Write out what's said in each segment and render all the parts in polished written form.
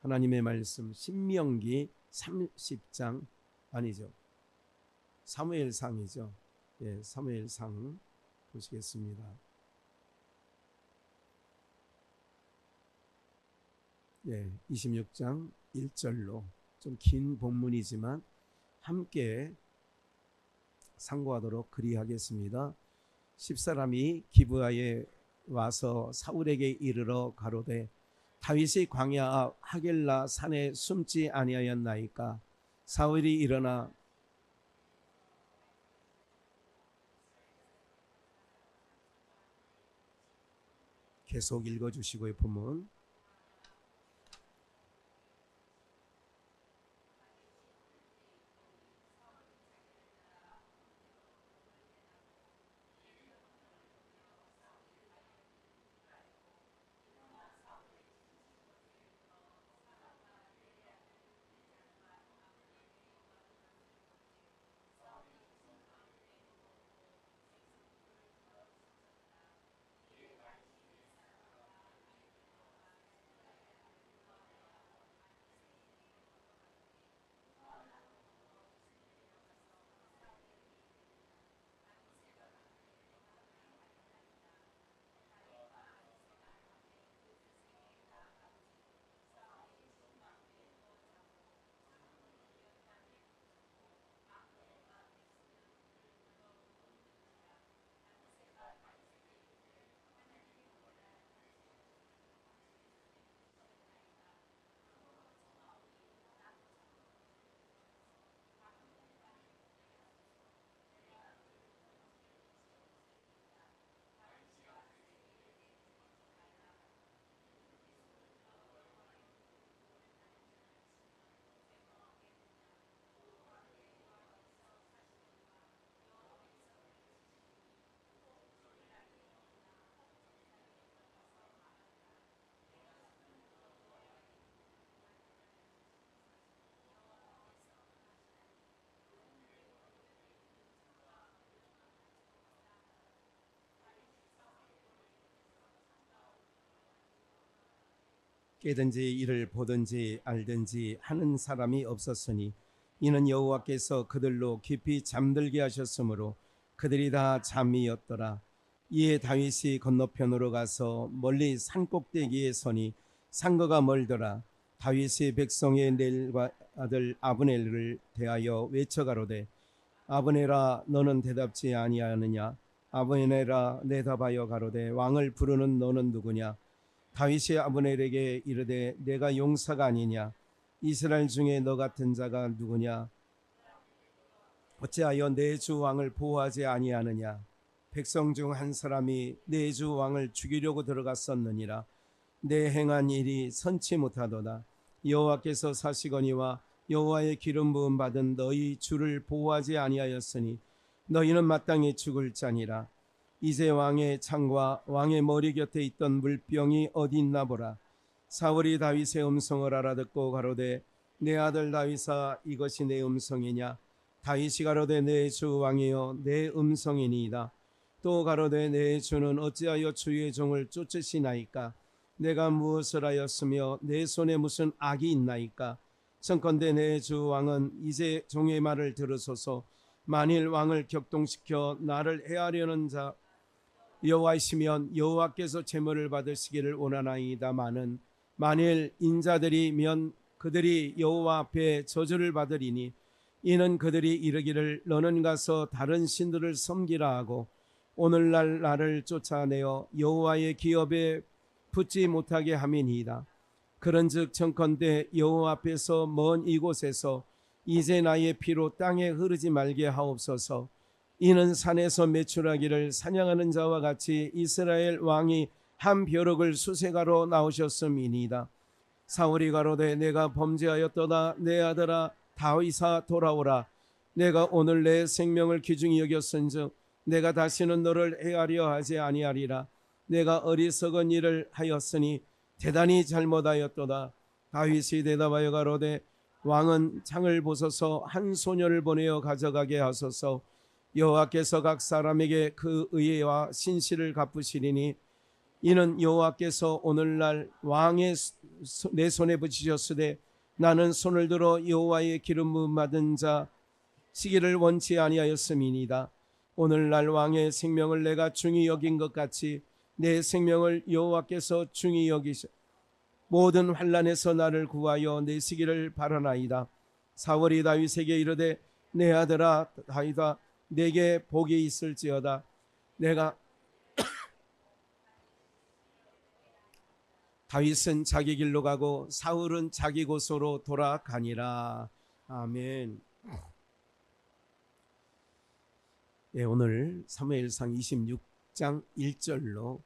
하나님의 말씀 신명기 30장 아니죠. 사무엘상이죠. 예, 사무엘상 보시겠습니다. 예, 26장 1절로 좀 긴 본문이지만 함께 상고하도록 그리하겠습니다. 10사람이 기브아에 와서 사울에게 이르러 가로되 다윗이 광야 앞 하겔라 산에 숨지 아니하였나이까. 사울이 일어나 계속 읽어주시고요. 본문 깨든지 이를 보든지 알든지 하는 사람이 없었으니 이는 여호와께서 그들로 깊이 잠들게 하셨으므로 그들이 다 잠이었더라. 이에 다윗이 건너편으로 가서 멀리 산꼭대기에 서니 상거가 멀더라. 다윗이 백성의 넬과 아들 아브넬을 대하여 외쳐가로되 아브넬아 너는 대답지 아니하느냐. 아브넬아 대답하여 가로되 왕을 부르는 너는 누구냐. 다윗이 아브넬에게 이르되 내가 용사가 아니냐. 이스라엘 중에 너 같은 자가 누구냐. 어찌하여 내 주 왕을 보호하지 아니하느냐. 백성 중 한 사람이 내 주 왕을 죽이려고 들어갔었느니라. 내 행한 일이 선치 못하도다. 여호와께서 사시거니와 여호와의 기름 부음 받은 너희 주를 보호하지 아니하였으니 너희는 마땅히 죽을 자니라. 이제 왕의 창과 왕의 머리 곁에 있던 물병이 어디 있나 보라. 사울이 다윗의 음성을 알아듣고 가로되 내 아들 다윗아 이것이 내 음성이냐. 다윗이 가로되 내 주 왕이여 내 음성이니이다. 또 가로되 내 주는 어찌하여 주의 종을 쫓으시나이까. 내가 무엇을 하였으며 내 손에 무슨 악이 있나이까. 청컨대 내 주 왕은 이제 종의 말을 들으소서. 만일 왕을 격동시켜 나를 해하려는 자 여호와이시면 여호와께서 제물을 받으시기를 원하나이다마는 만일 인자들이면 그들이 여호와 앞에 저주를 받으리니 이는 그들이 이르기를 너는 가서 다른 신들을 섬기라 하고 오늘날 나를 쫓아내어 여호와의 기업에 붙지 못하게 함이니이다. 그런즉 청컨대 여호와 앞에서 먼 이곳에서 이제 나의 피로 땅에 흐르지 말게 하옵소서. 이는 산에서 매출하기를 사냥하는 자와 같이 이스라엘 왕이 한 벼룩을 수색하러 나오셨음이니이다. 사울이 가로되 내가 범죄하였도다. 내 아들아 다윗아 돌아오라. 내가 오늘 내 생명을 귀중히 여겼은즉 내가 다시는 너를 해하려 하지 아니하리라. 내가 어리석은 일을 하였으니 대단히 잘못하였도다. 다윗이 대답하여 가로되 왕은 창을 보소서. 한 소녀를 보내어 가져가게 하소서. 여호와께서 각 사람에게 그 의와 신실을 갚으시리니 이는 여호와께서 오늘날 왕의 내 손에 붙이셨으되 나는 손을 들어 여호와의 기름 부음 받은 자 시기를 원치 아니하였음이니이다. 오늘날 왕의 생명을 내가 중히 여긴 것 같이 내 생명을 여호와께서 중히 여기셔 모든 환난에서 나를 구하여 내 시기를 바라나이다. 사울이 다윗에게 이르되 내 아들아 다윗아 내게 복이 있을지어다. 내가 다윗은 자기 길로 가고 사울은 자기 곳으로 돌아가니라. 아멘. 예, 오늘 사무엘상 26장 1절로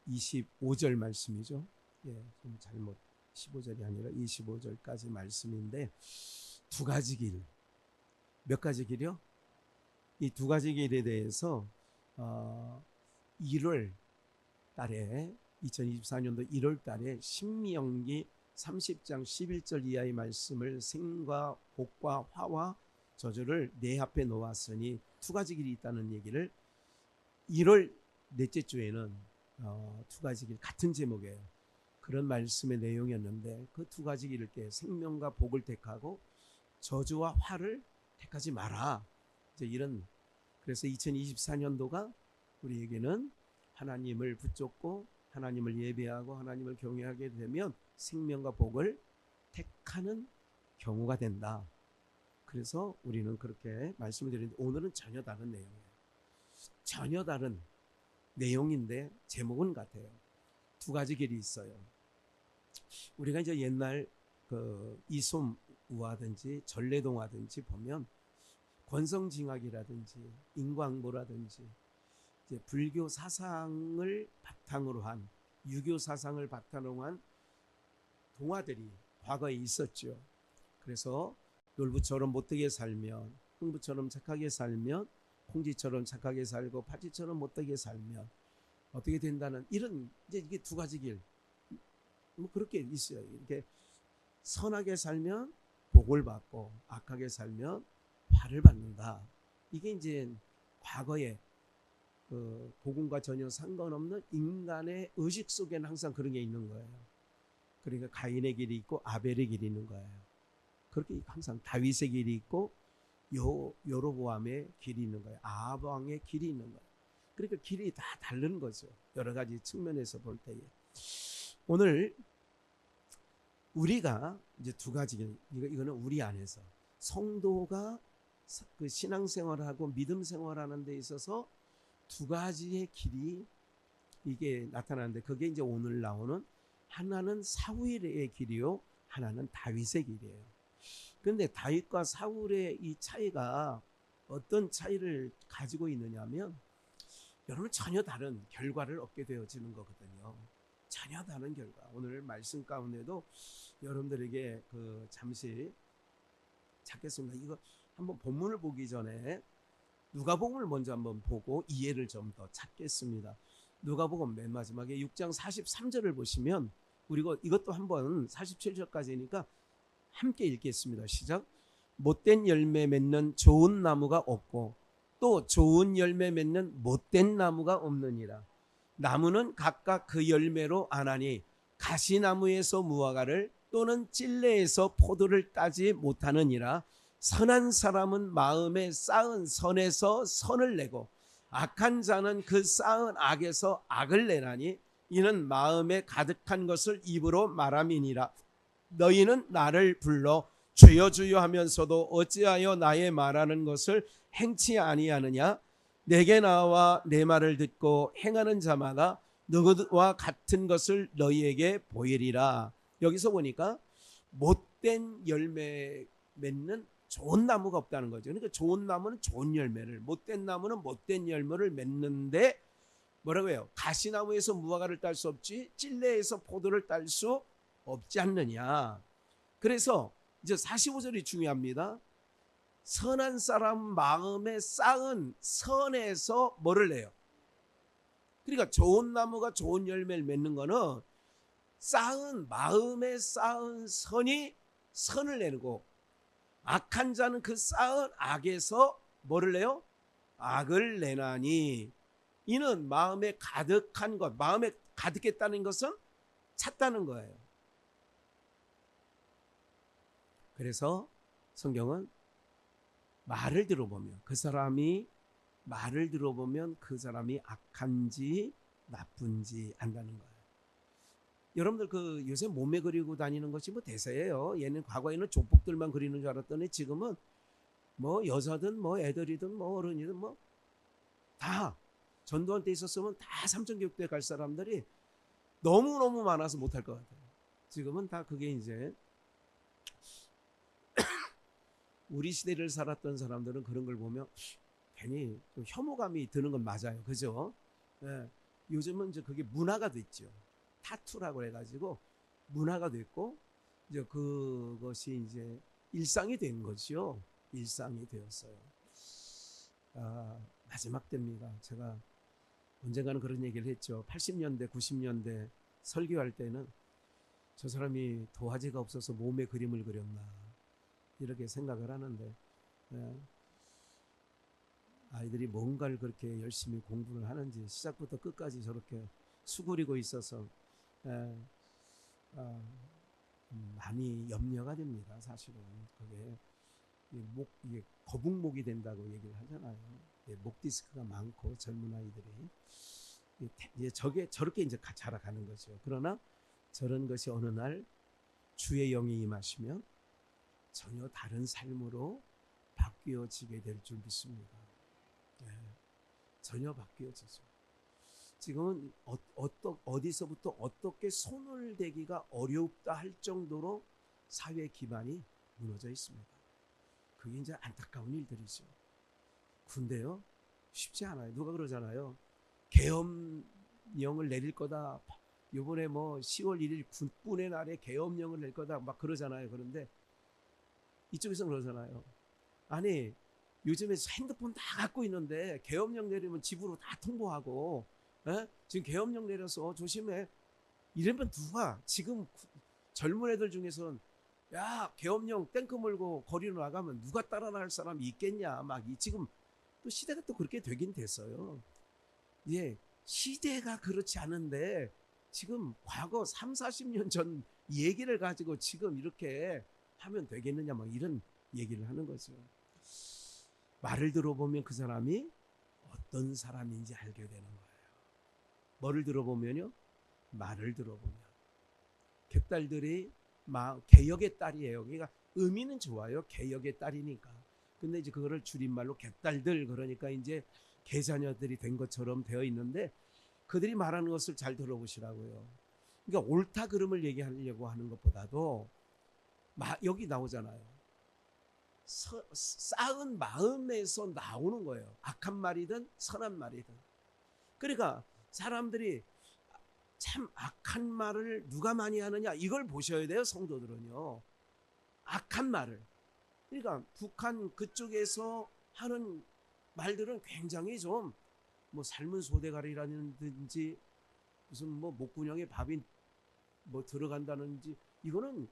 25절 말씀이죠. 예, 좀 잘못 15절이 아니라 25절까지 말씀인데 두 가지 길. 몇 가지 길이요? 이 두 가지 길에 대해서 1월 달에 2024년도 1월 달에 신명기 30장 11절 이하의 말씀을 생과 복과 화와 저주를 내 앞에 놓았으니 두 가지 길이 있다는 얘기를 1월 넷째 주에는 두 가지 길 같은 제목이에요. 그런 말씀의 내용이었는데 그 두 가지 길을 때 생명과 복을 택하고 저주와 화를 택하지 마라. 이제 이런 그래서 2024년도가 우리에게는 하나님을 붙잡고 하나님을 예배하고 하나님을 경외하게 되면 생명과 복을 택하는 경우가 된다. 그래서 우리는 그렇게 말씀을 드리는데 오늘은 전혀 다른 내용이에요. 전혀 다른 내용인데 제목은 같아요. 두 가지 길이 있어요. 우리가 이제 옛날 그 이솜우화든지 전래동화든지 보면 권성징악이라든지 인광보라든지 이제 불교 사상을 바탕으로 한 유교 사상을 바탕으로 한 동화들이 과거에 있었죠. 그래서 놀부처럼 못되게 살면 흥부처럼 착하게 살면 콩쥐처럼 착하게 살고 파쥐처럼 못되게 살면 어떻게 된다는 이런 이제 이게 두 가지 길 뭐 그렇게 있어요. 이렇게 선하게 살면 복을 받고 악하게 살면 화를 받는다. 이게 이제 과거에 그 복음과 전혀 상관없는 인간의 의식 속에는 항상 그런 게 있는 거예요. 그러니까 가인의 길이 있고 아벨의 길이 있는 거예요. 그렇게 항상 다윗의 길이 있고 여로보암의 길이 있는 거예요. 아합 왕의 길이 있는 거예요. 그러니까 길이 다 다른 거죠. 여러 가지 측면에서 볼 때에. 오늘 우리가 이제 두 가지 길, 이거는 우리 안에서 성도가 그 신앙생활하고 믿음 생활하는 데 있어서 두 가지의 길이 이게 나타나는데 그게 이제 오늘 나오는 하나는 사울의 길이요, 하나는 다윗의 길이에요. 그런데 다윗과 사울의 이 차이가 어떤 차이를 가지고 있느냐면 여러분 전혀 다른 결과를 얻게 되어지는 거거든요. 전혀 다른 결과. 오늘 말씀 가운데도 여러분들에게 그 잠시 찾겠습니다. 이거 한번 본문을 보기 전에 누가복음을 먼저 한번 보고 이해를 좀 더 찾겠습니다. 누가복음 맨 마지막에 6장 43절을 보시면 그리고 이것도 한번 47절까지니까 함께 읽겠습니다. 시작. 못된 열매 맺는 좋은 나무가 없고 또 좋은 열매 맺는 못된 나무가 없느니라. 나무는 각각 그 열매로 아나니 가시나무에서 무화과를 또는 찔레에서 포도를 따지 못하느니라. 선한 사람은 마음에 쌓은 선에서 선을 내고 악한 자는 그 쌓은 악에서 악을 내나니 이는 마음에 가득한 것을 입으로 말함이니라. 너희는 나를 불러 주여 주여 하면서도 어찌하여 나의 말하는 것을 행치 아니하느냐. 내게 나와 내 말을 듣고 행하는 자마다 너희와 같은 것을 너희에게 보이리라. 여기서 보니까 못된 열매 맺는 좋은 나무가 없다는 거죠. 그러니까 좋은 나무는 좋은 열매를, 못된 나무는 못된 열매를 맺는데 뭐라고 해요? 가시나무에서 무화과를 딸 수 없지 찔레에서 포도를 딸 수 없지 않느냐. 그래서 이제 45절이 중요합니다. 선한 사람 마음에 쌓은 선에서 뭐를 내요? 그러니까 좋은 나무가 좋은 열매를 맺는 거는 쌓은 마음에 쌓은 선이 선을 내고 악한 자는 그 쌓은 악에서 뭐를 내요? 악을 내나니. 이는 마음에 가득한 것, 마음에 가득했다는 것은 찼다는 거예요. 그래서 성경은 말을 들어보면 그 사람이 악한지 나쁜지 안다는 거예요. 여러분들 그 요새 몸에 그리고 다니는 것이 뭐 대세예요. 얘는 과거에는 조폭들만 그리는 줄 알았더니 지금은 뭐 여자든 뭐 애들이든 뭐 어른이든 뭐 다 전두환 때 있었으면 다 삼천교육대 갈 사람들이 너무너무 많아서 못할 것 같아요. 지금은 다 그게 이제 우리 시대를 살았던 사람들은 그런 걸 보면 괜히 좀 혐오감이 드는 건 맞아요. 그죠? 예. 요즘은 이제 그게 문화가 됐죠. 타투라고 해가지고 문화가 됐고 이제 그것이 이제 일상이 된 거죠. 일상이 되었어요. 마지막 때입니다. 제가 언젠가는 그런 얘기를 했죠. 80년대, 90년대 설교할 때는 저 사람이 도화지가 없어서 몸에 그림을 그렸나 이렇게 생각을 하는데 아이들이 뭔가를 그렇게 열심히 공부를 하는지 시작부터 끝까지 저렇게 수그리고 있어서 많이 염려가 됩니다. 사실은 그게 이게 거북목이 된다고 얘기를 하잖아요. 목 디스크가 많고 젊은 아이들이 이제 저렇게 이제 자라가는 거죠. 그러나 저런 것이 어느 날 주의 영이 임하시면 전혀 다른 삶으로 바뀌어지게 될 줄 믿습니다. 전혀 바뀌어지죠. 지금은 어디서부터 어떻게 손을 대기가 어렵다 할 정도로 사회 기반이 무너져 있습니다. 그게 이제 안타까운 일들이죠. 군대요? 쉽지 않아요. 누가 그러잖아요. 계엄령을 내릴 거다. 요번에 뭐 10월 1일 군분의 날에 계엄령을 낼 거다. 막 그러잖아요. 그런데 이쪽에서 그러잖아요. 아니 요즘에 핸드폰 다 갖고 있는데 계엄령 내리면 집으로 다 통보하고 지금 계엄령 내려서 조심해. 이러면 누가 지금 젊은 애들 중에서는 야 계엄령 탱크 몰고 거리로 나가면 누가 따라 나갈 사람이 있겠냐. 막 지금 또 시대가 또 그렇게 되긴 됐어요. 예, 시대가 그렇지 않은데 지금 과거 3, 40년 전 얘기를 가지고 지금 이렇게 하면 되겠느냐 막 이런 얘기를 하는 거죠. 말을 들어보면 그 사람이 어떤 사람인지 알게 되는 거예요. 뭐를 들어보면요? 말을 들어보면. 객딸들이 개역의 딸이에요. 그러니까 의미는 좋아요. 개역의 딸이니까. 근데 이제 그거를 줄임말로 객딸들 그러니까 이제 개자녀들이 된 것처럼 되어 있는데 그들이 말하는 것을 잘 들어보시라고요. 그러니까 옳다 그름을 얘기하려고 하는 것보다도 여기 나오잖아요. 쌓은 마음에서 나오는 거예요. 악한 말이든 선한 말이든. 그러니까 사람들이 참 악한 말을 누가 많이 하느냐 이걸 보셔야 돼요. 성도들은요. 악한 말을. 그러니까 북한 그쪽에서 하는 말들은 굉장히 좀 뭐 삶은 소대가리라든지 무슨 뭐 목구멍에 밥이 뭐 들어간다는지 이거는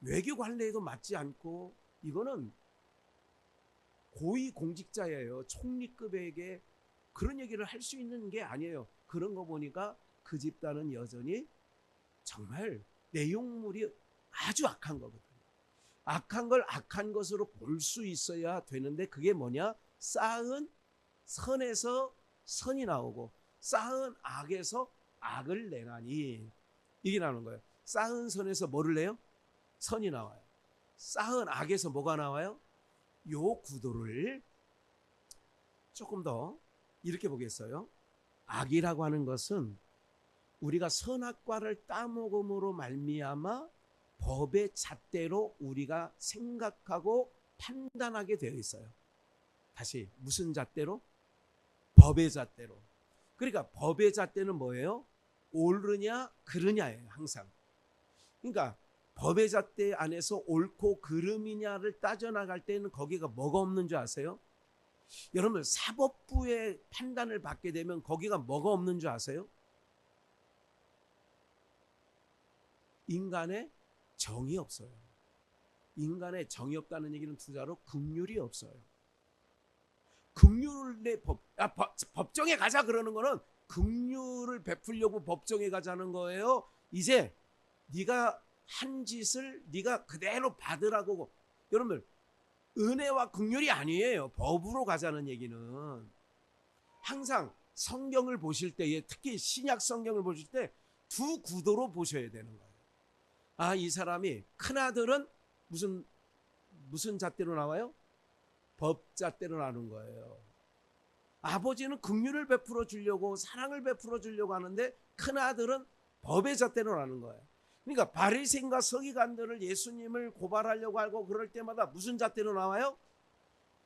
외교 관례에도 맞지 않고 이거는 고위 공직자예요. 총리급에게 그런 얘기를 할 수 있는 게 아니에요. 그런 거 보니까 그 집단은 여전히 정말 내용물이 아주 악한 거거든요. 악한 걸 악한 것으로 볼 수 있어야 되는데 그게 뭐냐? 쌓은 선에서 선이 나오고 쌓은 악에서 악을 내나니 이게 나오는 거예요. 쌓은 선에서 뭐를 내요? 선이 나와요. 쌓은 악에서 뭐가 나와요? 요 구도를 조금 더 이렇게 보겠어요. 악이라고 하는 것은 우리가 선악과를 따먹음으로 말미암아 법의 잣대로 우리가 생각하고 판단하게 되어 있어요. 다시 무슨 잣대로? 법의 잣대로. 그러니까 법의 잣대는 뭐예요? 옳으냐 그르냐예요. 항상. 그러니까 법의 잣대 안에서 옳고 그름이냐를 따져나갈 때는 거기가 뭐가 없는 줄 아세요? 여러분 사법부의 판단을 받게 되면 거기가 뭐가 없는 줄 아세요? 인간의 정이 없어요. 인간의 정이 없다는 얘기는 두 자로 긍휼이 없어요. 긍휼의 법, 법정에 가자 그러는 거는 긍휼을 베풀려고 법정에 가자는 거예요. 이제 네가 한 짓을 네가 그대로 받으라고. 여러분들, 은혜와 긍휼이 아니에요. 법으로 가자는 얘기는. 항상 성경을 보실 때에, 특히 신약 성경을 보실 때 두 구도로 보셔야 되는 거예요. 아, 이 사람이, 큰아들은 무슨 잣대로 나와요? 법잣대로 나오는 거예요. 아버지는 긍휼을 베풀어 주려고, 사랑을 베풀어 주려고 하는데 큰아들은 법의 잣대로 나오는 거예요. 그러니까 바리새인과 서기관들을 예수님을 고발하려고 하고 그럴 때마다 무슨 잣대로 나와요?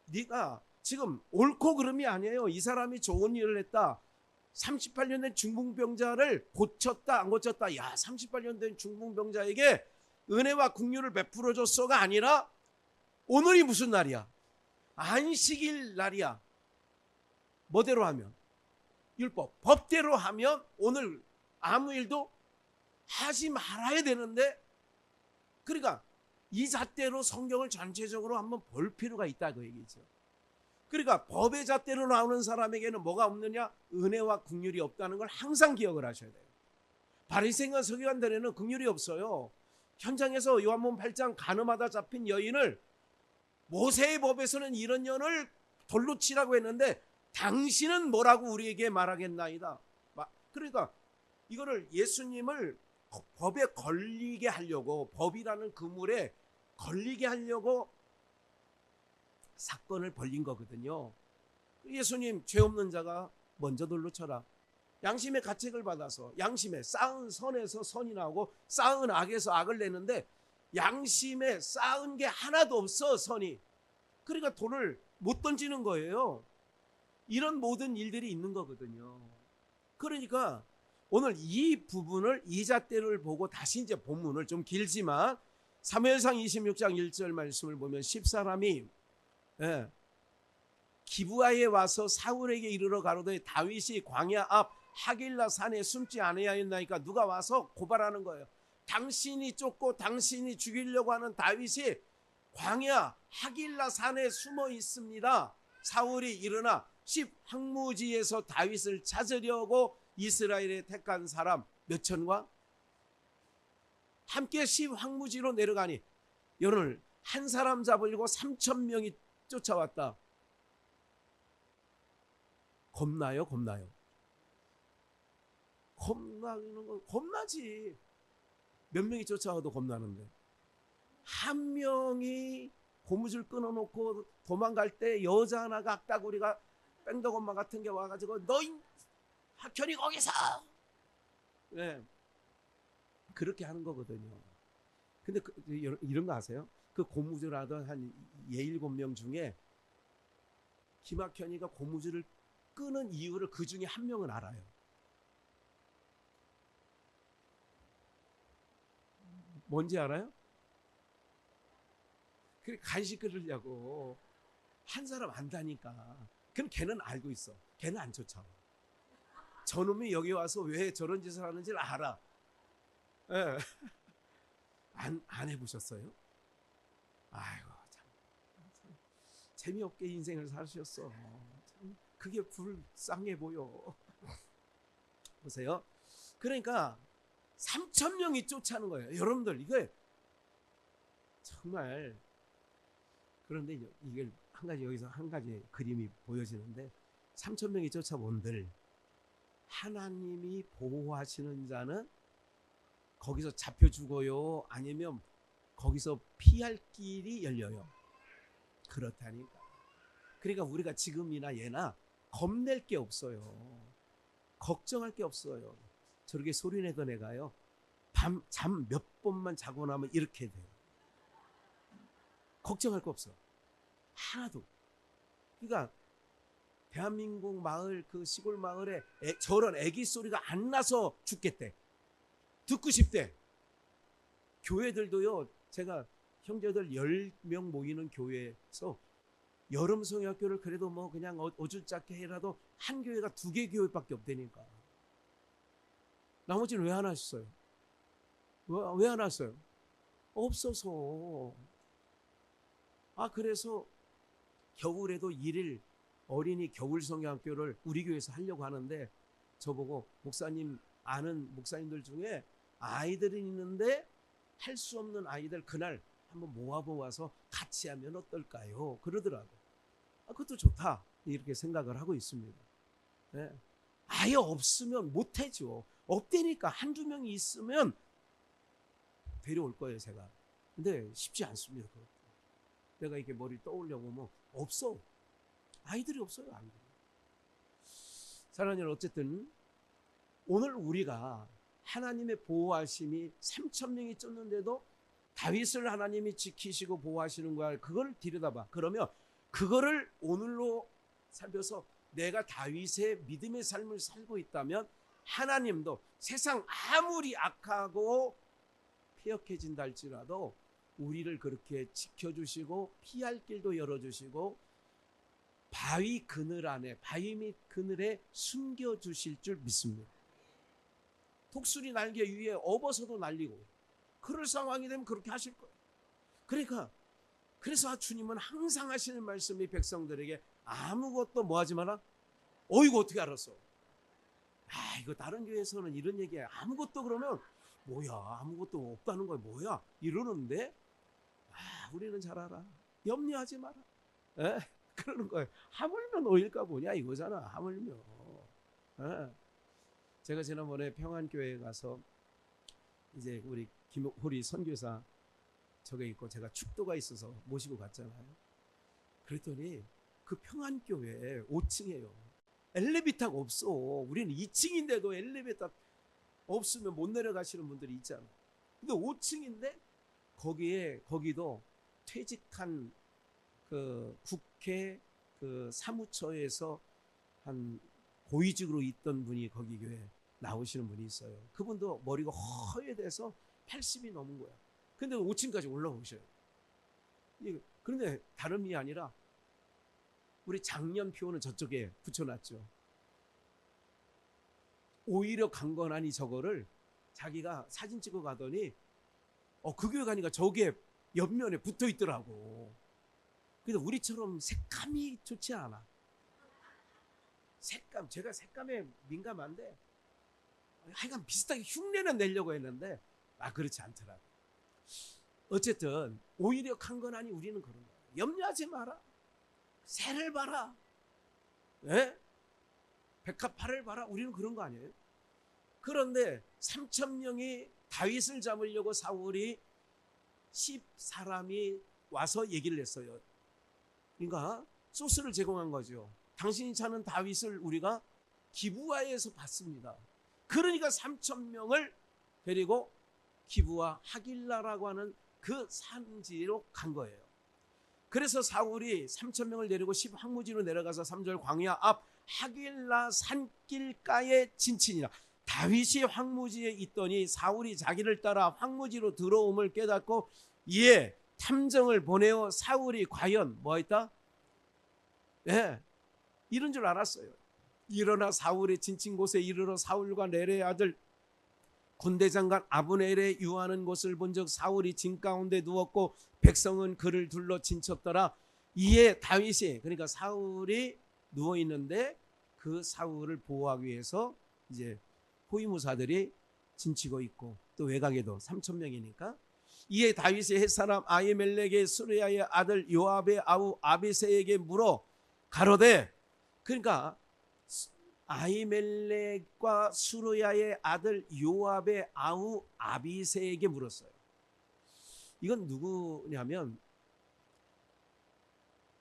네가 지금 옳고 그름이 아니에요. 이 사람이 좋은 일을 했다. 38년 된 중풍병자를 고쳤다, 안 고쳤다. 야, 38년 된 중풍병자에게 은혜와 긍휼을 베풀어 줬어가 아니라 오늘이 무슨 날이야? 안식일 날이야. 뭐대로 하면? 율법, 법대로 하면 오늘 아무 일도 하지 말아야 되는데, 그러니까 이 잣대로 성경을 전체적으로 한번 볼 필요가 있다 그 얘기죠. 그러니까 법의 잣대로 나오는 사람에게는 뭐가 없느냐? 은혜와 긍휼이 없다는 걸 항상 기억을 하셔야 돼요. 바리새인과 서기관들에는 긍휼이 없어요. 현장에서 요한복음 8장 간음하다 잡힌 여인을 모세의 법에서는 이런 년을 돌로 치라고 했는데 당신은 뭐라고 우리에게 말하겠나이다. 그러니까 이거를 예수님을 법에 걸리게 하려고, 법이라는 그물에 걸리게 하려고 사건을 벌린 거거든요. 예수님, 죄 없는 자가 먼저 돌로 쳐라. 양심의 가책을 받아서, 양심에 쌓은 선에서 선이 나오고 쌓은 악에서 악을 내는데 양심에 쌓은 게 하나도 없어, 선이. 그러니까 돌을 못 던지는 거예요. 이런 모든 일들이 있는 거거든요. 그러니까 오늘 이 부분을, 이 잣대를 보고 다시 이제 본문을 좀 길지만 사무엘상 26장 1절 말씀을 보면 10사람이 기브아에 와서 사울에게 이르러 가로되 다윗이 광야 앞 하길라 산에 숨지 아니하였나이까. 누가 와서 고발하는 거예요. 당신이 쫓고 당신이 죽이려고 하는 다윗이 광야 하길라 산에 숨어 있습니다. 사울이 일어나 10황무지에서 다윗을 찾으려고 이스라엘에 택한 사람 몇 천과 함께 10황무지로 내려가니, 여러분, 한 사람 잡으려고 3,000명이 쫓아왔다. 겁나요? 겁나요? 겁나는 거 겁나지. 몇 명이 쫓아와도 겁나는데, 한 명이 고무줄 끊어놓고 도망갈 때 여자 하나가 악다구리가 뺑덕엄마 같은 게 와가지고 너희 학현이 거기서, 그렇게 하는 거거든요. 근데 이런 거 아세요? 그 고무줄 하던 한 7명 중에 김학현이가 고무줄을 끄는 이유를 그 중에 한 명은 알아요. 뭔지 알아요? 그래, 간식 끊으려고. 한 사람 안다니까. 그럼 걔는 알고 있어. 걔는 안 쫓아와. 저놈이 여기 와서 왜 저런 짓을 하는지를 알아. 예. 안 해보셨어요? 아이고, 참 재미없게 인생을 사셨어. 참 그게 불쌍해 보여. 보세요. 그러니까 3,000명이 쫓아오는 거예요. 여러분들, 이게 정말. 그런데 이게 한 가지, 여기서 한 가지 그림이 보여지는데, 3,000명이 쫓아온들 하나님이 보호하시는 자는 거기서 잡혀 죽어요? 아니면 거기서 피할 길이 열려요? 그렇다니까. 그러니까 우리가 지금이나 예나 겁낼 게 없어요. 걱정할 게 없어요. 저렇게 소리내던 애가요, 잠 몇 번만 자고 나면 이렇게 돼요. 걱정할 거 없어. 하나도. 그러니까 대한민국 마을, 그 시골 마을에 저런 애기 소리가 안 나서 죽겠대. 듣고 싶대. 교회들도요, 제가 형제들 10명 모이는 교회에서 여름 성역교를 그래도 뭐 그냥 어줄짝게 해라도 한 교회가 2개 교회밖에 없다니까. 나머지는 왜 안 하셨어요? 왜 안 왔어요? 없어서. 그래서 겨울에도 1일 어린이 겨울 성경학교를 우리 교회에서 하려고 하는데 저보고 목사님 아는 목사님들 중에 아이들이 있는데 할 수 없는 아이들 그날 한번 모아보아서 같이 하면 어떨까요? 그러더라고. 그것도 좋다 이렇게 생각을 하고 있습니다. 네. 아예 없으면 못하죠. 없다니까 한두 명이 있으면 데려올 거예요 제가. 근데 쉽지 않습니다. 그것도. 내가 이렇게 머리 떠올려 보면 없어. 아이들이 없어요. 아이들이. 사랑하는 여러분, 어쨌든 오늘 우리가 하나님의 보호하심이 3,000명이 쫓는데도 다윗을 하나님이 지키시고 보호하시는 거야. 그걸 들여다봐. 그러면 그거를 오늘로 살펴서 내가 다윗의 믿음의 삶을 살고 있다면 하나님도 세상 아무리 악하고 폐역해진다 할지라도 우리를 그렇게 지켜주시고 피할 길도 열어주시고 바위 그늘 안에, 바위 밑 그늘에 숨겨주실 줄 믿습니다. 독수리 날개 위에 업어서도 날리고 그럴 상황이 되면 그렇게 하실 거예요. 그러니까 그래서 주님은 항상 하시는 말씀이 백성들에게 아무것도 뭐 하지 마라. 이거 어떻게 알았어? 이거 다른 교회에서는 이런 얘기해. 아무것도 그러면 뭐야, 아무것도 없다는 거야, 뭐야 이러는데 우리는 잘 알아. 염려하지 마라. 그러는 거예요. 하물며 오일까 보냐 이거잖아. 하물며. 제가 지난번에 평안교회에 가서 이제 우리 김호리 선교사 저게 있고 제가 축도가 있어서 모시고 갔잖아요. 그랬더니 그 평안교회 5층이에요. 엘리베이터가 없어. 우리는 2층인데도 엘리베이터 없으면 못 내려가시는 분들이 있잖아. 근데 5층인데 거기도 퇴직한 그 국회 그 사무처에서 한 고위직으로 있던 분이 거기 교회 나오시는 분이 있어요. 그분도 머리가 허해돼서 80이 넘은 거야. 근데 5층까지 올라오셔요. 그런데 다름이 아니라 우리 장년표는 저쪽에 붙여놨죠. 오히려 강건하니 저거를 자기가 사진 찍어 가더니 그 교회 가니까 저게 옆면에 붙어 있더라고. 근데 우리처럼 색감이 좋지 않아. 제가 색감에 민감한데 하여간 비슷하게 흉내는 내려고 했는데 그렇지 않더라고. 어쨌든 오히려 강건하니 우리는 그런 거야. 염려하지 마라. 새를 봐라. 백합화를 봐라. 우리는 그런 거 아니에요? 그런데 3,000명이 다윗을 잡으려고 사울이 10사람이 와서 얘기를 했어요. 그러니까 소스를 제공한 거죠. 당신이 찾는 다윗을 우리가 기브아에서 봤습니다. 그러니까 3,000명을 데리고 기브아 하길라라고 하는 그 산지로 간 거예요. 그래서 사울이 3,000명을 데리고 10황무지로 내려가서 3절 광야 앞 하길라 산길가에 진친이라. 다윗이 황무지에 있더니 사울이 자기를 따라 황무지로 들어옴을 깨닫고 이에 탐정을 보내어 사울이 과연 뭐했다? 이런 줄 알았어요. 일어나 사울의 진친 곳에 이르러 사울과 넬의 아들 군대장관 아브넬의 유하는 곳을 본즉 사울이 진 가운데 누웠고 백성은 그를 둘러 진쳤더라. 이에 다윗이, 그러니까 사울이 누워 있는데 그 사울을 보호하기 위해서 이제 호위무사들이 진치고 있고 또 외곽에도 3,000명이니까 이에 다윗이 햇사람 아히멜렉의 수르야의 아들 요압의 아우 아비새에게 물어 가로되, 그러니까 아히멜렉과 수르야의 아들 요압의 아우 아비새에게 물었어요. 이건 누구냐면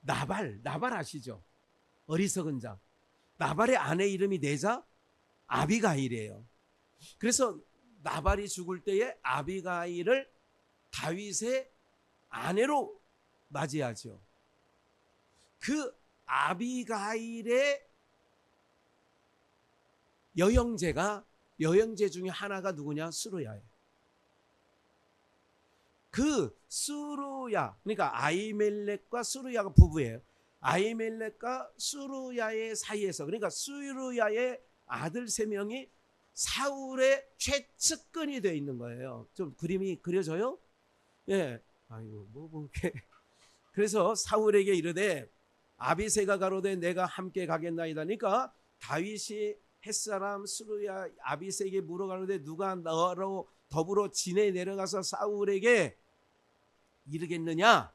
나발 아시죠? 어리석은 자. 나발의 아내 이름이 네자 아비가일이에요. 그래서 나발이 죽을 때에 아비가일을 다윗의 아내로 맞이하죠. 그 아비가일의 여형제 중에 하나가 누구냐? 수르야예요. 그 수르야, 그러니까 아히멜렉과 수르야가 부부예요. 아히멜렉과 수르야의 사이에서, 그러니까 수르야의 아들 3명이 사울의 최측근이 되어 있는 거예요. 좀 그림이 그려져요? 아이고 뭐 이렇게. 그래서 사울에게 이르되 아비새가 가로되 내가 함께 가겠나이다. 그러니까 다윗이 햇사람 스루야 아비새에게 물어가는데 누가 너로 더불어 진에 내려가서 사울에게 이르겠느냐?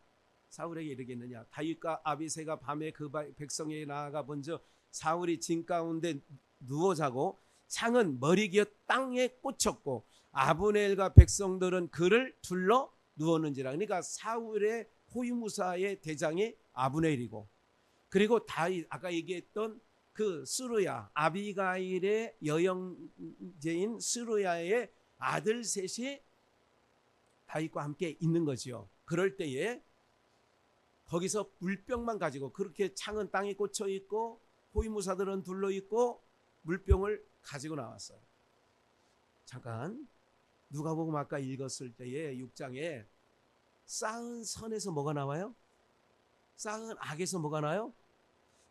사울에게 이르겠느냐? 다윗과 아비새가 밤에 그 백성에게 나아가 먼저 사울이 진 가운데 누워 자고 창은 머리기어 땅에 꽂혔고 아브넬과 백성들은 그를 둘러 누웠는지라. 그러니까 사울의 호위무사의 대장이 아브넬이고, 그리고 다윗 아까 얘기했던 그 스루야 아비가일의 여영제인 스루야의 아들 셋이 다윗과 함께 있는 거지요. 그럴 때에 거기서 물병만 가지고, 그렇게 창은 땅에 꽂혀 있고 호위무사들은 둘러 있고 물병을 가지고 나왔어요. 잠깐 누가복음 아까 읽었을 때에 6장에 쌓은 선에서 뭐가 나와요? 쌓은 악에서 뭐가 나요?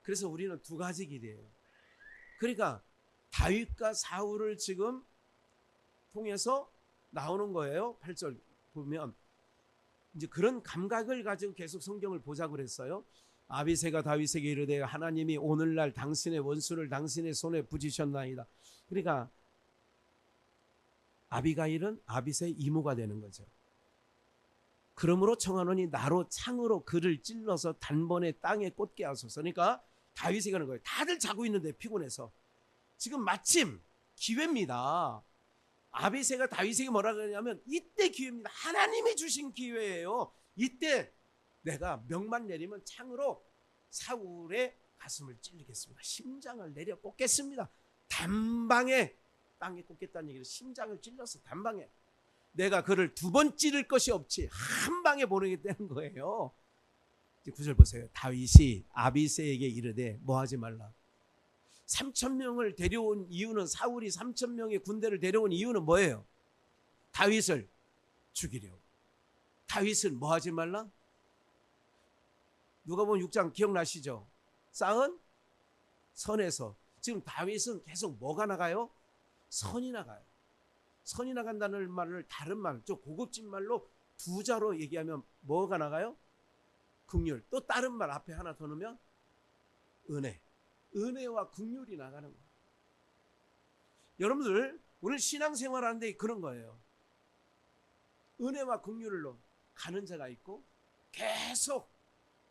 그래서 우리는 두 가지 길이에요. 그러니까 다윗과 사울을 지금 통해서 나오는 거예요. 8절 보면 이제 그런 감각을 가지고 계속 성경을 보자고 그랬어요. 아비새가 다윗에게 이르되 하나님이 오늘날 당신의 원수를 당신의 손에 붙이셨나이다. 그러니까 아비가일은 아비새의 이모가 되는 거죠. 그러므로 청하노니 나로 창으로 그를 찔러서 단번에 땅에 꽂게 하소서. 그러니까 다윗이 가는 거예요. 다들 자고 있는데 피곤해서 지금 마침 기회입니다. 아비새가 다윗에게 뭐라 그러냐면 이때 기회입니다. 하나님이 주신 기회예요. 이때 내가 명만 내리면 창으로 사울의 가슴을 찔리겠습니다. 심장을 내려 꽂겠습니다. 단방에 땅에 꽂겠다는 얘기를 심장을 찔러서 단방에 내가 그를 두 번 찌를 것이 없이 한 방에 보내겠다는 거예요. 이제 9절 보세요. 다윗이 아비새에게 이르되 뭐하지 말라. 3,000명을 데려온 이유는, 사울이 3,000명의 군대를 데려온 이유는 뭐예요? 다윗을 죽이려고. 다윗을 뭐하지 말라? 누가복음 6장 기억나시죠? 쌓은 선에서. 지금 다윗은 계속 뭐가 나가요? 선이 나가요. 선이 나간다는 말을 다른 말, 좀 고급진 말로 두 자로 얘기하면 뭐가 나가요? 긍휼. 또 다른 말 앞에 하나 더 넣으면 은혜. 은혜와 긍휼이 나가는 거예요. 여러분들 오늘 신앙생활 하는데 그런 거예요. 은혜와 긍휼로 가는 자가 있고, 계속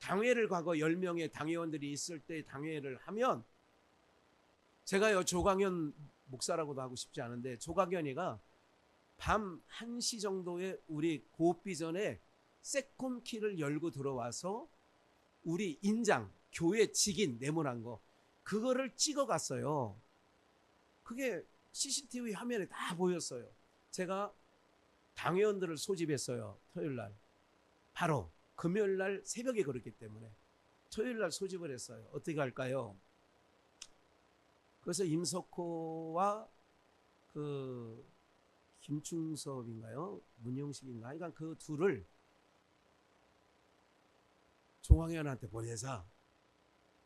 당회를 가고 10명의 당회원들이 있을 때 당회를 하면, 제가요 조광현 목사라고도 하고 싶지 않은데 조광현이가 밤 1시 정도에 우리 고비전에 세콤키를 열고 들어와서 우리 인장 교회 직인 네모난 거 그거를 찍어 갔어요. 그게 CCTV 화면에 다 보였어요. 제가 당회원들을 소집했어요. 토요일날 바로 금요일날 새벽에 그랬기 때문에 토요일날 소집을 했어요. 어떻게 할까요? 그래서 임석호와 그 김충섭인가요? 문용식인가? 그러니까 그 둘을 조광현한테 보내자,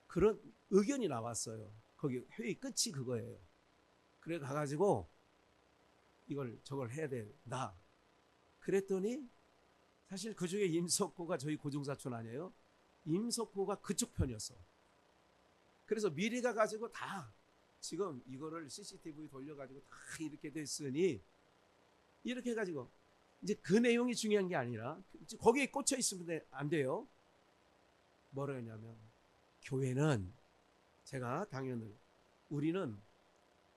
그런 의견이 나왔어요. 거기 회의 끝이 그거예요. 그래 가가지고 이걸 저걸 해야 된다. 그랬더니 사실 그 중에 임석호가 저희 고종사촌 아니에요? 임석호가 그쪽 편이었어. 그래서 미리 가가지고 다 지금 이거를 CCTV 돌려가지고 다 이렇게 됐으니, 이렇게 해가지고 이제 그 내용이 중요한 게 아니라 거기에 꽂혀 있으면 안 돼요. 뭐라 했냐면, 교회는 제가 당연히 우리는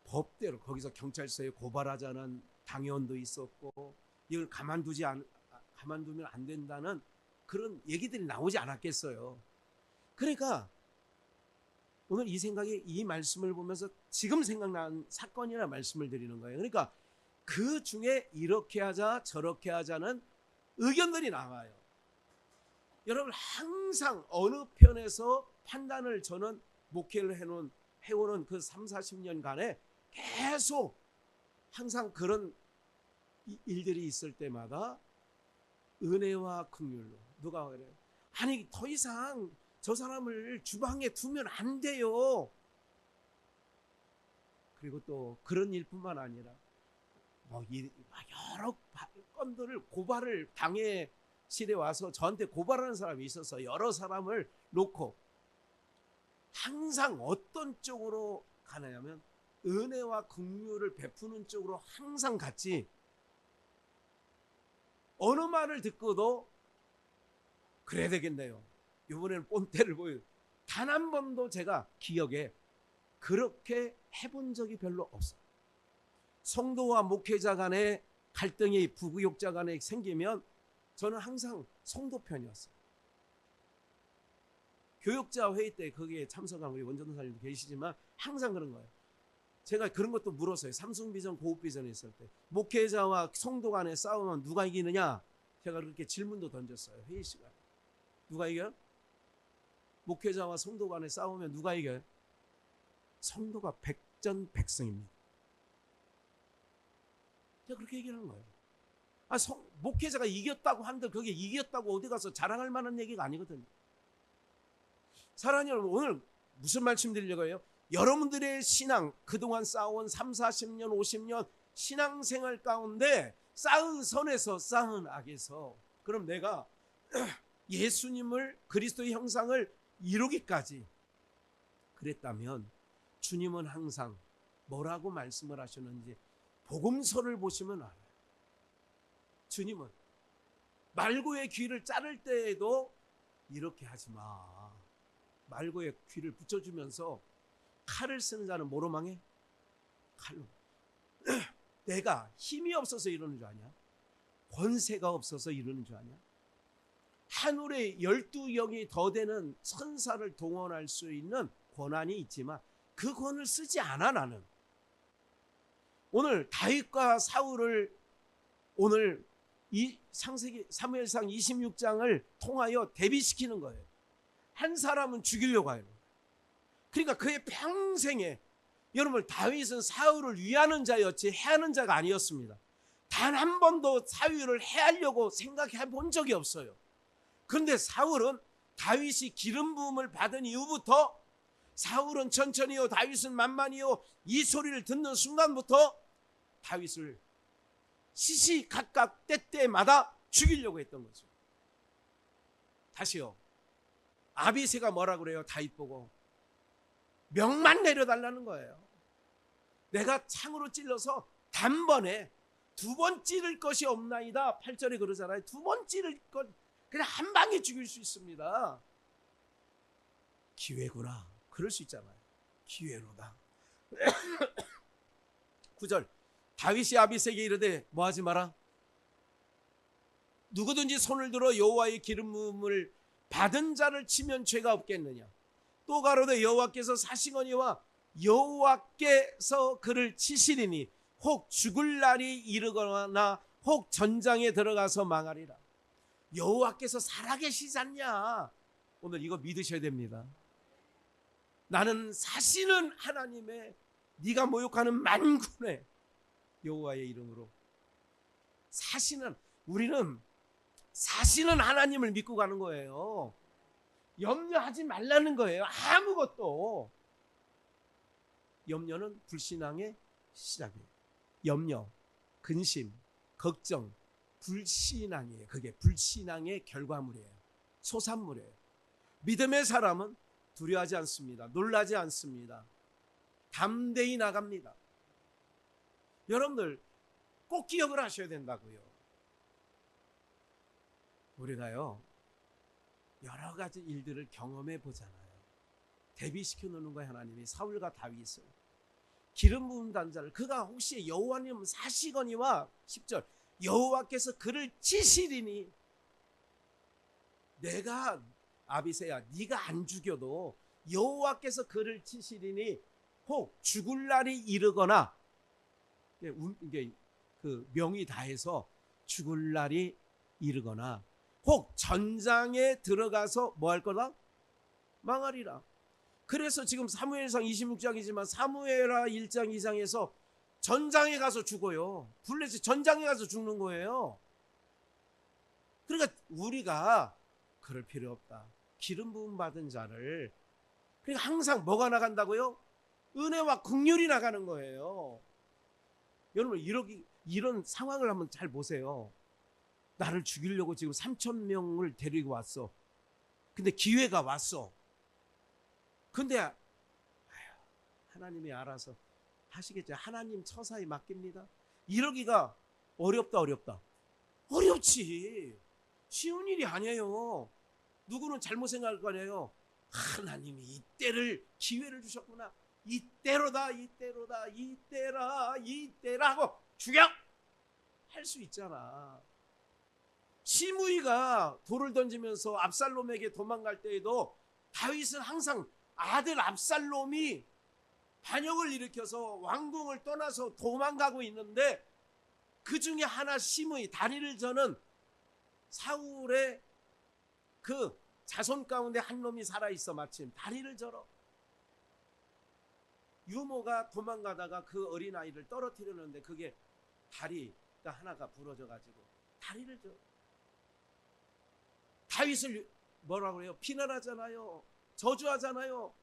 법대로 거기서 경찰서에 고발하자는 당연도 있었고, 이걸 가만두면 안 된다는 그런 얘기들이 나오지 않았겠어요. 그러니까 오늘 이 생각이, 이 말씀을 보면서 지금 생각난 사건이나 말씀을 드리는 거예요. 그러니까 그 중에 이렇게 하자 저렇게 하자는 의견들이 나와요. 여러분 항상 어느 편에서 판단을, 저는 목회를 해오는 그 3, 40년간에 계속 항상 그런 일들이 있을 때마다 은혜와 긍휼로. 누가 그래요? 아니 더 이상 저 사람을 주방에 두면 안 돼요. 그리고 또 그런 일뿐만 아니라 여러 건들을 고발을 당해실에 와서 저한테 고발하는 사람이 있어서 여러 사람을 놓고 항상 어떤 쪽으로 가느냐면 은혜와 긍휼을 베푸는 쪽으로 항상 갔지, 어느 말을 듣고도 그래야 되겠네요, 이번에는 본때를 보여, 단 한 번도 제가 기억에 그렇게 해본 적이 별로 없어요. 성도와 목회자 간의 갈등이, 부교육자 간에 생기면 저는 항상 성도 편이었어요. 교육자 회의 때 거기에 참석한 우리 원전도사님도 계시지만 항상 그런 거예요. 제가 그런 것도 물었어요. 삼성비전, 고급비전에 있을 때 목회자와 성도 간에 싸우면 누가 이기느냐, 제가 그렇게 질문도 던졌어요. 회의 시간에. 누가 이겨요? 목회자와 성도 간에 싸우면 누가 이겨요? 성도가 백전백승입니다. 제가 그렇게 얘기하는 거예요. 목회자가 이겼다고 한들 그게 이겼다고 어디 가서 자랑할 만한 얘기가 아니거든요. 사랑하는 여러분, 오늘 무슨 말씀 드리려고 해요? 여러분들의 신앙, 그동안 쌓아온 3, 40년, 50년 신앙생활 가운데 쌓은 선에서 쌓은 악에서, 그럼 내가 예수님을, 그리스도의 형상을 이루기까지 그랬다면 주님은 항상 뭐라고 말씀을 하셨는지 복음서를 보시면 알아요. 주님은 말고의 귀를 자를 때에도 이렇게 하지 마, 말고의 귀를 붙여주면서 칼을 쓰는 자는 뭐로 망해? 칼로. 내가 힘이 없어서 이러는 줄 아냐? 권세가 없어서 이러는 줄 아냐? 하늘에 12영이 더 되는 천사를 동원할 수 있는 권한이 있지만 그 권을 쓰지 않아. 나는 오늘 다윗과 사울을, 오늘 이 창세기 사무엘상 26장을 통하여 대비시키는 거예요. 한 사람은 죽이려고 해요. 그러니까 그의 평생에, 여러분, 다윗은 사울을 위하는 자였지 해하는 자가 아니었습니다. 단 한 번도 사울을 해하려고 생각해 본 적이 없어요. 그런데 사울은 다윗이 기름 부음을 받은 이후부터, 사울은 천천히요, 다윗은 만만히요, 이 소리를 듣는 순간부터 다윗을 시시각각 때때마다 죽이려고 했던 거죠. 다시요, 아비새가 뭐라 그래요? 다윗 보고 명만 내려달라는 거예요. 내가 창으로 찔러서 단번에 두 번 찌를 것이 없나이다. 8절에 그러잖아요. 두 번 찌를 것, 그냥 한 방에 죽일 수 있습니다. 기회구나, 그럴 수 있잖아요. 기회로다. 9절, 다윗이 아비새에게 이르되 뭐하지 마라. 누구든지 손을 들어 여호와의 기름 부음을 받은 자를 치면 죄가 없겠느냐. 또 가로되 여호와께서 사시거니와 여호와께서 그를 치시리니 혹 죽을 날이 이르거나 혹 전장에 들어가서 망하리라. 여호와께서 살아계시지 않냐. 오늘 이거 믿으셔야 됩니다. 나는 사시는 하나님의, 네가 모욕하는 만군의 여호와의 이름으로 사시는, 우리는 사시는 하나님을 믿고 가는 거예요. 염려하지 말라는 거예요. 아무것도. 염려는 불신앙의 시작이에요. 염려, 근심, 걱정, 불신앙이에요. 그게 불신앙의 결과물이에요. 소산물이에요. 믿음의 사람은 두려워하지 않습니다. 놀라지 않습니다. 담대히 나갑니다. 여러분들 꼭 기억을 하셔야 된다고요. 우리가요, 여러 가지 일들을 경험해 보잖아요. 대비시켜 놓는 거예요. 하나님이 사울과 다윗을, 기름 부은 단자를, 그가 혹시 여호와님 사시거니와 10절, 여호와께서 그를 치시리니, 내가 아비새야, 네가 안 죽여도 여호와께서 그를 치시리니 혹 죽을 날이 이르거나, 이게 그 명이 다해서 죽을 날이 이르거나 혹 전장에 들어가서 뭐 할 거다? 망하리라. 그래서 지금 사무엘상 26장이지만 사무엘하 1장 2장에서 전장에 가서 죽어요. 블레셋 전장에 가서 죽는 거예요. 그러니까 우리가 그럴 필요 없다. 기름 부음 받은 자를, 그러니까 항상 뭐가 나간다고요? 은혜와 긍휼이 나가는 거예요. 여러분, 이런 상황을 한번 잘 보세요. 나를 죽이려고 지금 3,000명을 데리고 왔어. 근데 기회가 왔어. 근데 하나님이 알아서 하시겠죠. 하나님 처사에 맡깁니다. 이러기가 어렵다. 어렵지. 쉬운 일이 아니에요. 누구는 잘못 생각할 거 아니에요. 하나님이 이때를 기회를 주셨구나. 이때로다 하고 죽여! 할 수 있잖아. 시므이가 돌을 던지면서 압살롬에게 도망갈 때에도 다윗은 항상 아들 압살롬이 반역을 일으켜서 왕궁을 떠나서 도망가고 있는데 그 중에 하나 시므이, 다리를 저는 사울의 그 자손 가운데 한 놈이 살아있어. 마침 다리를 절어. 유모가 도망가다가 그 어린아이를 떨어뜨렸는데 그게 다리가 하나가 부러져가지고 다리를 절어. 다윗을 뭐라고 그래요? 비난하잖아요. 저주하잖아요.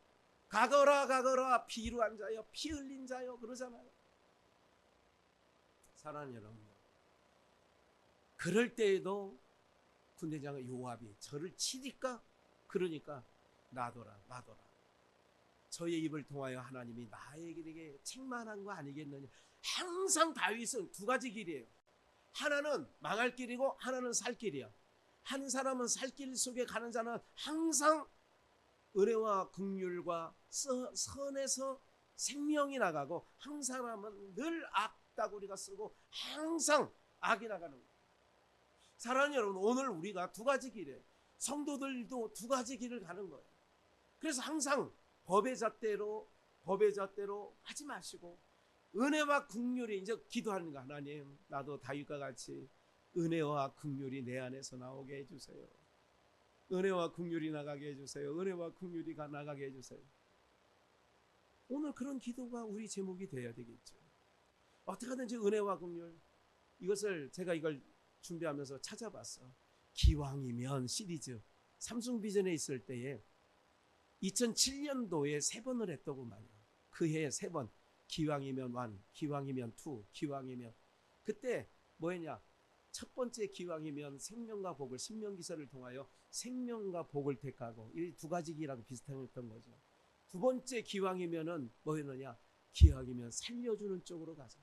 가거라 피로 한 자여, 피 흘린 자여 그러잖아요. 사랑하는 여러분, 그럴 때에도 군대장 요압이 저를 치니까, 그러니까 놔둬라. 저의 입을 통하여 하나님이 나에게 책망한 거 아니겠느냐. 항상 다윗은 두 가지 길이에요. 하나는 망할 길이고 하나는 살 길이야. 한 사람은 살 길 속에 가는 자는 항상 은혜와 긍휼과 선에서 생명이 나가고, 한 사람은 늘 악다구리가 쓰고 항상 악이 나가는 거예요. 사랑하는 여러분, 오늘 우리가 두 가지 길이에요. 성도들도 두 가지 길을 가는 거예요. 그래서 항상 법의 잣대로 하지 마시고 은혜와 긍휼이 이제 기도하는 거. 하나님, 나도 다윗과 같이 은혜와 긍휼이 내 안에서 나오게 해주세요. 은혜와 긍휼이 나가게 해주세요. 은혜와 긍휼이 나가게 해주세요. 오늘 그런 기도가 우리 제목이 되어야 되겠죠. 어떻게 하든지 은혜와 긍휼, 이것을 제가 이걸 준비하면서 찾아봤어. 기왕이면 시리즈 삼성비전에 있을 때에 2007년도에 3번을 했다고 말이야. 그 해에 3번. 기왕이면 1, 기왕이면 2, 기왕이면. 그때 뭐였냐? 첫 번째 기왕이면 생명과 복을, 신명기서를 통하여 생명과 복을 택하고, 이 두 가지 기라고 비슷했던 거죠. 두 번째 기왕이면은 뭐였느냐? 기왕이면 살려주는 쪽으로 가자.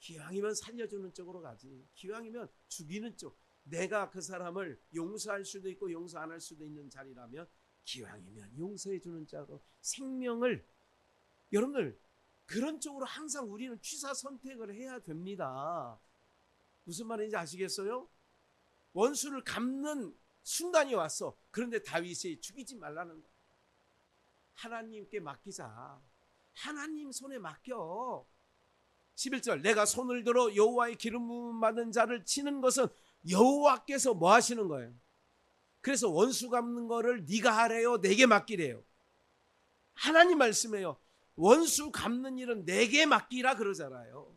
기왕이면 살려주는 쪽으로 가지. 기왕이면 죽이는 쪽. 내가 그 사람을 용서할 수도 있고 용서 안 할 수도 있는 자리라면 기왕이면 용서해 주는 자로 생명을, 여러분들 그런 쪽으로 항상 우리는 취사 선택을 해야 됩니다. 무슨 말인지 아시겠어요? 원수를 갚는 순간이 왔어. 그런데 다윗이 죽이지 말라는 거야. 하나님께 맡기자. 하나님 손에 맡겨. 11절, 내가 손을 들어 여호와의 기름 부음 받은 자를 치는 것은 여호와께서 뭐 하시는 거예요? 그래서 원수 갚는 거를 네가 하래요, 내게 맡기래요? 하나님 말씀해요. 원수 갚는 일은 내게 맡기라 그러잖아요.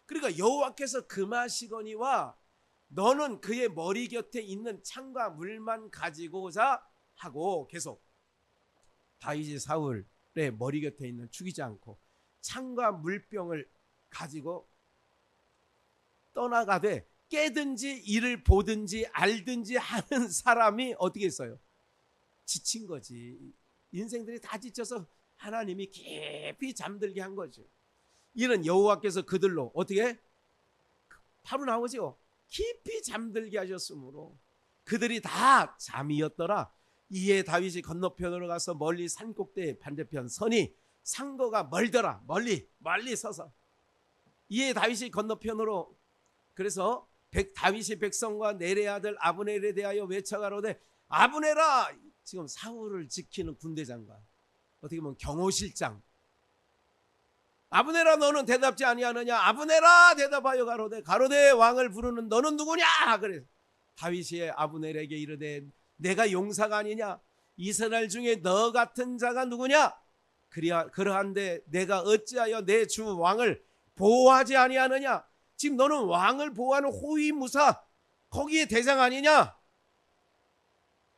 그러니까 여호와께서 금하시거니와 너는 그의 머리 곁에 있는 창과 물만 가지고자 하고, 계속 다윗이 사울의 머리 곁에 있는, 죽이지 않고 창과 물병을 가지고 떠나가되 깨든지 이를 보든지 알든지 하는 사람이 어떻게 했어요? 지친 거지. 인생들이 다 지쳐서 하나님이 깊이 잠들게 한 거죠. 이는 여호와께서 그들로 어떻게? 바로 나오죠. 깊이 잠들게 하셨으므로 그들이 다 잠이었더라. 이에 다윗이 건너편으로 가서 멀리 산꼭대의 반대편 서니 상거가 멀더라. 멀리 서서. 이에 다윗이 건너편으로, 그래서 다윗이 백성과 넬의 아들 아브넬에 대하여 외쳐가로되, 아브넬아, 지금 사울을 지키는 군대장관, 어떻게 보면 경호실장, 아브넬아 너는 대답지 아니하느냐? 아브넬아 대답하여 가로되 왕을 부르는 너는 누구냐? 그래 다윗이 아브넬에게 이르되, 내가 용사가 아니냐? 이스라엘 중에 너 같은 자가 누구냐? 그러한데 내가 어찌하여 내 주 왕을 보호하지 아니하느냐? 지금 너는 왕을 보호하는 호위무사, 거기에 대장 아니냐?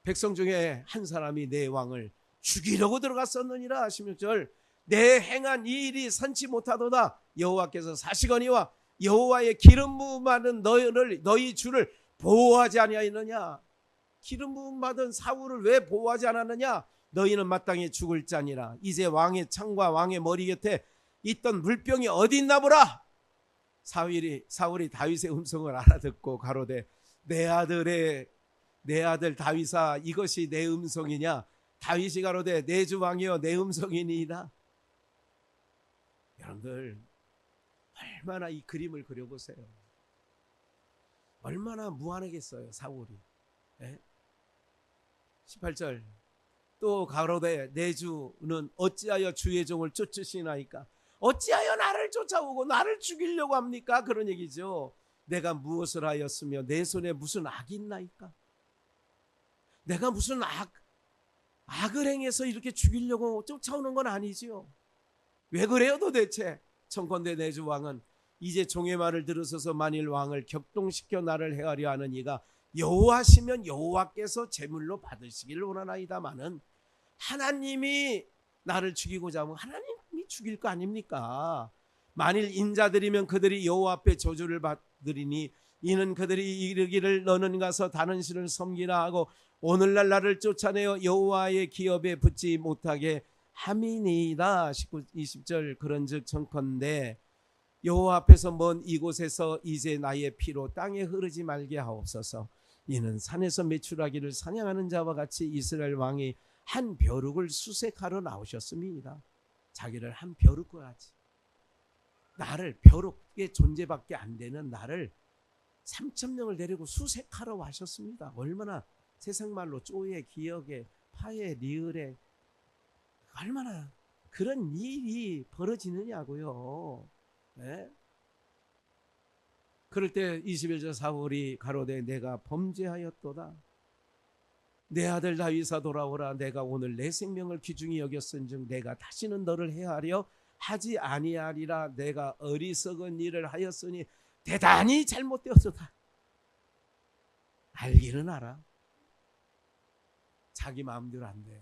백성 중에 한 사람이 내 왕을 죽이려고 들어갔었느니라. 16절, 내 행한 이 일이 선치 못하도다. 여호와께서 사시거니와 여호와의 기름 부음 받은 너희 주를 보호하지 아니하였느냐? 기름 부음 받은 사울을 왜 보호하지 않았느냐? 너희는 마땅히 죽을 자니라. 이제 왕의 창과 왕의 머리 곁에 있던 물병이 어디 있나 보라. 사울이 다윗의 음성을 알아듣고 가로되 내 아들 다윗아, 이것이 내 음성이냐? 다윗이 가로되 내 주 왕이여 내 음성이니이다. 여러분들 얼마나 이 그림을 그려보세요. 얼마나 무한하겠어요 사울이. 18절 또 가로되 내 주는 어찌하여 주의 종을 쫓으시나이까? 어찌하여 나를 쫓아오고 나를 죽이려고 합니까? 그런 얘기죠. 내가 무엇을 하였으며 내 손에 무슨 악이 있나이까? 내가 무슨 악을 행해서 이렇게 죽이려고 쫓아오는 건 아니지요. 왜 그래요 도대체? 청컨대 내 주 왕은 이제 종의 말을 들으소서. 만일 왕을 격동시켜 나를 해하려 하는 이가 여호와시면 여호와께서 제물로 받으시기를 원하나이다마는 하나님이 나를 죽이고자 하면 하나님이 죽일 거 아닙니까? 만일 인자들이면 그들이 여호와 앞에 저주를 받으리니 이는 그들이 이르기를 너는 가서 다른 신을 섬기나 하고 오늘날 나를 쫓아내어 여호와의 기업에 붙지 못하게 함이니이다. 19, 20절 그런즉 청컨대 여호와 앞에서 먼 이곳에서 이제 나의 피로 땅에 흐르지 말게 하옵소서. 이는 산에서 매출하기를 사냥하는 자와 같이 이스라엘 왕이 한 벼룩을 수색하러 나오셨음이니라. 자기를 한 벼룩과 같이, 나를 벼룩의 존재밖에 안 되는 나를 3,000명을 데리고 수색하러 와셨습니다. 얼마나 세상말로 쪼에 기역에 파에 리을에 얼마나 그런 일이 벌어지느냐고요. 네? 그럴 때 21절 사울이 가로되 내가 범죄하였도다. 내 아들 다윗아 돌아오라. 내가 오늘 내 생명을 귀중히 여겼은즉 내가 다시는 너를 해하려 하지 아니하리라. 내가 어리석은 일을 하였으니 대단히 잘못되었도다. 알기는 알아. 자기 마음대로 안 돼요.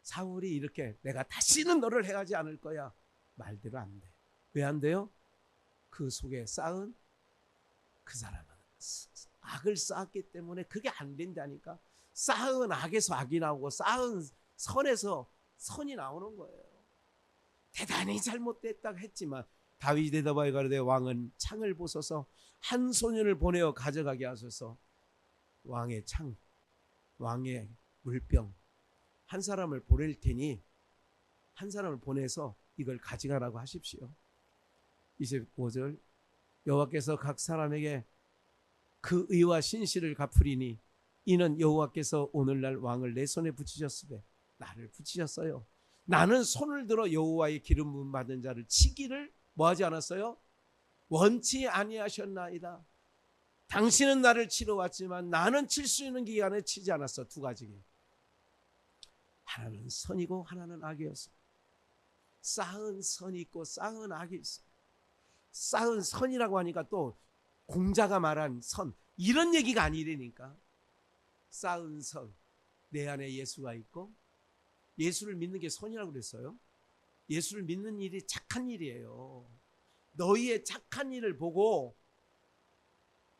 사울이 이렇게 내가 다시는 너를 해하지 않을 거야 말대로 안 돼. 왜 안 돼요? 그 속에 쌓은 그 사람은 악을 쌓았기 때문에 그게 안 된다니까. 쌓은 악에서 악이 나오고 쌓은 선에서 선이 나오는 거예요. 대단히 잘못됐다고 했지만 다윗이 대답하여 가로되 왕은 창을 보소서. 한 소년을 보내어 가져가게 하소서. 왕의 창, 왕의 물병, 한 사람을 보낼 테니 한 사람을 보내서 이걸 가져가라고 하십시오. 25절 여호와께서 각 사람에게 그 의와 신실을 갚으리니 이는 여호와께서 오늘날 왕을 내 손에 붙이셨으되 나를 붙이셨어요. 나는 손을 들어 여호와의 기름 부음 받은 자를 치기를 뭐하지 않았어요? 원치 아니하셨나이다. 당신은 나를 치러 왔지만 나는 칠 수 있는 기간에 치지 않았어. 두 가지. 하나는 선이고 하나는 악이었어. 쌓은 선이 있고 쌓은 악이 있어. 쌓은 선이라고 하니까 또 공자가 말한 선 이런 얘기가 아니라니까. 쌓은 선, 내 안에 예수가 있고 예수를 믿는 게 선이라고 그랬어요. 예수를 믿는 일이 착한 일이에요. 너희의 착한 일을 보고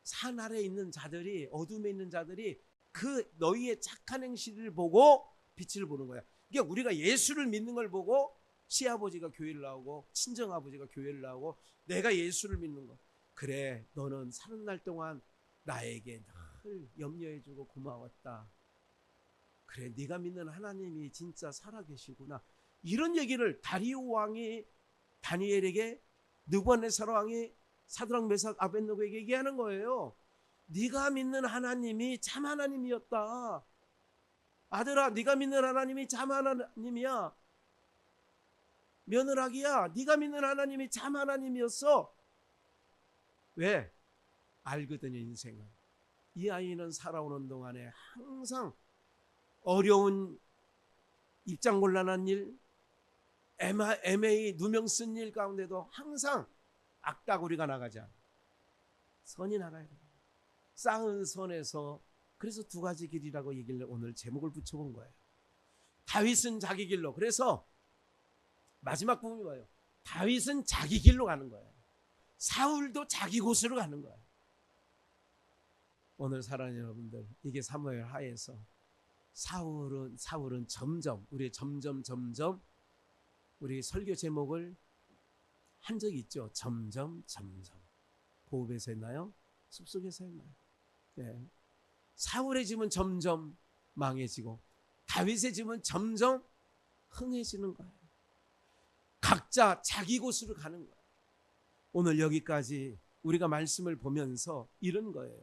산 아래에 있는 자들이, 어둠에 있는 자들이 그 너희의 착한 행실을 보고 빛을 보는 거야. 그러니까 우리가 예수를 믿는 걸 보고 시아버지가 교회를 나오고 친정아버지가 교회를 나오고 내가 예수를 믿는 거. 그래, 너는 사는 날 동안 나에게 늘 염려해주고 고마웠다. 그래, 네가 믿는 하나님이 진짜 살아계시구나. 이런 얘기를 다리오 왕이 다니엘에게, 느부갓네살 왕이 사드락 메삭 아벳느고에게 얘기하는 거예요. 네가 믿는 하나님이 참 하나님이었다. 아들아, 네가 믿는 하나님이 참 하나님이야. 며느라기야, 네가 믿는 하나님이 참 하나님이었어. 왜? 알거든요, 인생을. 이 아이는 살아오는 동안에 항상 어려운 입장곤란한 일, 애매히 누명 쓴 일 가운데도 항상 악다구리가 나가지 않아. 선이 나가야 돼. 쌓은 선에서. 그래서 두 가지 길이라고 얘기를 오늘 제목을 붙여본 거예요. 다윗은 자기 길로. 그래서 마지막 부분이 뭐예요? 다윗은 자기 길로 가는 거예요. 사울도 자기 곳으로 가는 거예요. 오늘 사랑하는 여러분들, 이게 사무엘 하에서 사울은 점점 우리 설교 제목을 한 적이 있죠. 점점. 고읍에서 했나요? 숲속에서 했나요? 네. 사울의 집은 점점 망해지고 다윗의 집은 점점 흥해지는 거예요. 각자 자기 곳으로 가는 거예요. 오늘 여기까지 우리가 말씀을 보면서 이런 거예요.